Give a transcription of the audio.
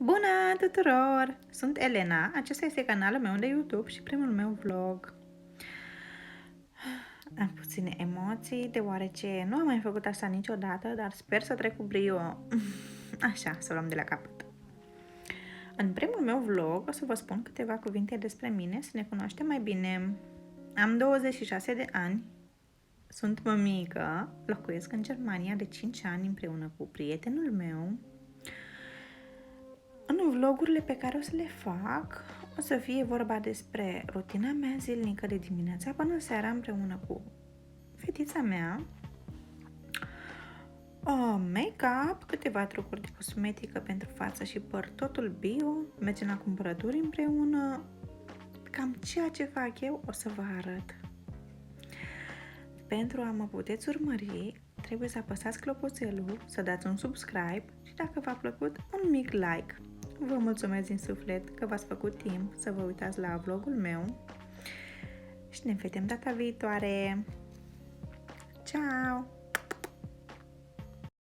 Bună tuturor! Sunt Elena, acesta este canalul meu de YouTube și primul meu vlog. Am puține emoții, deoarece nu am mai făcut asta niciodată, dar sper să trec cu brio. Așa, să luăm de la capăt. În primul meu vlog o să vă spun câteva cuvinte despre mine, să ne cunoaștem mai bine. Am 26 de ani, sunt mămică, locuiesc în Germania de 5 ani împreună cu prietenul meu. În vlogurile pe care o să le fac, o să fie vorba despre rutina mea zilnică de dimineața până seara împreună cu fetița mea, make-up, câteva trucuri de cosmetică pentru față și păr, totul bio, mergem la cumpărături împreună, cam ceea ce fac eu o să vă arăt. Pentru a mă puteți urmări, trebuie să apăsați clopoțelul, să dați un subscribe și dacă v-a plăcut, un mic like. Vă mulțumesc din suflet că v-ați făcut timp să vă uitați la vlogul meu și ne vedem data viitoare!